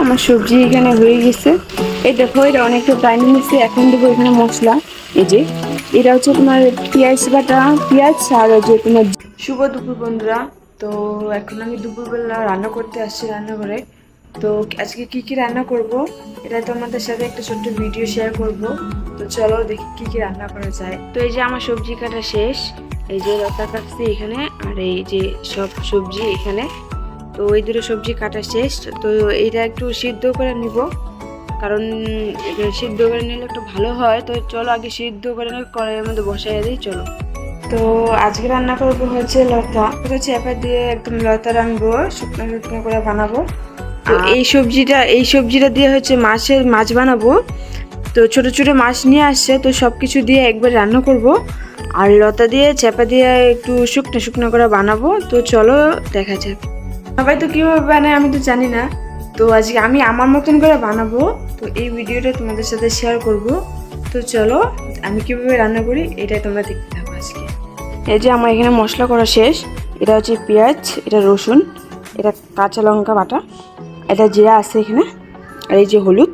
আমার সবজি এখানে হয়ে গেছে। এই দেখো এটা অনেকটা টাইম নিচ্ছে। এখন দেবো এখানে মশলা। এই যে এটা হচ্ছে তোমার পেঁয়াজ বাটা, পেঁয়াজ আর যে তোমার। শুভ দুপুর বন্ধুরা। তো এখন আমি দুপুরবেলা রান্না করতে আসছি রান্নাঘরে। তো আজকে কি কি রান্না করব এটা তোমাদের সাথে একটা ছোট্ট ভিডিও শেয়ার করব। তো চলো দেখি কি কি রান্না করা যায়। তো এই যে আমার সবজি কাটা শেষ। এই যে লতা কাটছি এখানে, আর এই যে সব সবজি এখানে। তো এই দুটো সবজি কাটা শেষ। তো এইটা একটু সিদ্ধ করে নিব, কারণ এটা সিদ্ধ করে নিলে একটু ভালো হয়। তো চলো আগে সিদ্ধ করে নিয়ে কড়াইয়ের মধ্যে বসাই দিই চলো। তো আজকে রান্না করবো হচ্ছে লতা, চেপা দিয়ে একদম লতা রানবো, শুকনো শুকনো করে বানাবো। তো এই সবজিটা দিয়ে হচ্ছে মাছ বানাবো। তো ছোট ছোট মাছ নিয়ে আসছে, তো সব কিছু দিয়ে একবার রান্না করব। আর লতা দিয়ে চেপা দিয়ে একটু শুকনো শুকনো করে বানাবো। তো চলো দেখা যাক। সবাই তো কীভাবে বানায় আমি তো জানি না। তো আজকে আমি আমার মতন করে বানাবো। তো এই ভিডিওটা তোমাদের সাথে শেয়ার করব। তো চলো আমি কীভাবে রান্না করি এটাই তোমরা দেখতে থাকো আজকে। এই যে আমার এখানে মশলা করা শেষ। এটা হচ্ছে পেঁয়াজ, এটা রসুন, এটা কাঁচা লঙ্কা বাটা, এটা জিরা আছে এখানে, আর এই যে হলুদ।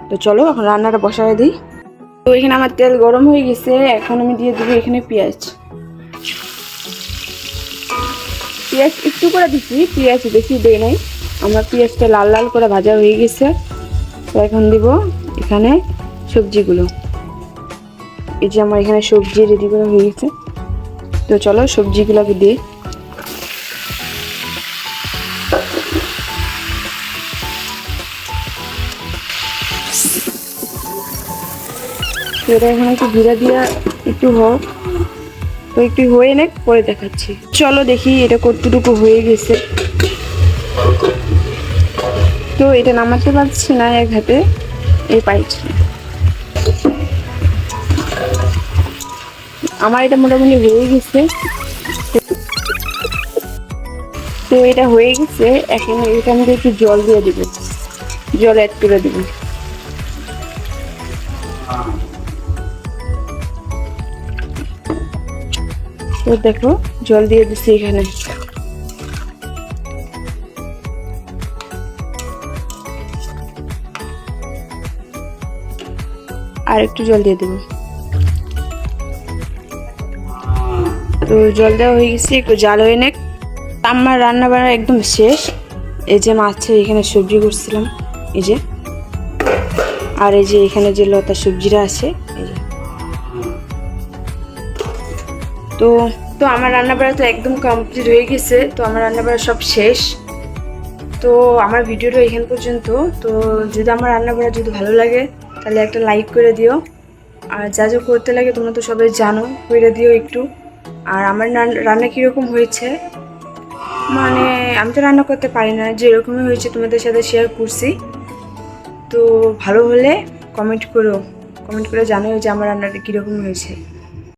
তো চলো এখন রান্নাটা বসায় দিই। তো এখানে আমার তেল গরম হয়ে গেছে। এখন আমি দিয়ে দেবো এখানে পেঁয়াজ। পেঁয়াজ একটু করে দিচ্ছি, পেঁয়াজ বেশি দেই নাই। আমার পেঁয়াজটা লাল লাল করে ভাজা হয়ে গেছে। তো এখন দিব এখানে সবজিগুলো। এই যে আমার এখানে সবজি রেডি করা হয়ে গেছে। তো চলো সবজিগুলোকে দিই। এটা এখানে একটু জিরা দিয়া একটু হোক। তো একটু হয়ে নে পরে দেখাচ্ছি। চলো দেখি এটা কতটুকু হয়ে গেছে। তো এটা নামাতে পারছি না এক হাতে, এই পাইছি। আমার এটা মোটামুটি হয়ে গেছে। তো এটা হয়ে গেছে। এখন এখান থেকে একটু জল দিয়ে দিব, জল অ্যাড করে দিব। তো দেখো জল দিয়ে দিচ্ছি এখানে। আর একটু জল দিয়ে দেবো। তো জল দেওয়া হয়ে গেছে, একটু জাল হয়ে নেক। আমার রান্না বান্না একদম শেষ। এই যে মাছের এখানে সবজি করছিলাম, এই যে, আর এই যে এখানে যে লতা সবজিটা আছে এই যে। তো তো আমার রান্নাবাড়া তো একদম কমপ্লিট হয়ে গেছে। তো আমার রান্নাবাড়া সব শেষ। তো আমার ভিডিওটা এখান পর্যন্ত। তো যদি আমার রান্নাবাড়া যদি ভালো লাগে তাহলে একটা লাইক করে দিও। আর যা যা করতে লাগে তোমরা তো সবাই জানো, করে দিও একটু। আর আমার রান্না কীরকম হয়েছে, মানে আমি তো রান্না করতে পারি না, যেরকমই হয়েছে তোমাদের সাথে শেয়ার করছি। তো ভালো হলে কমেন্ট করো, কমেন্ট করে জানাও যে আমার রান্নাটা কীরকম হয়েছে।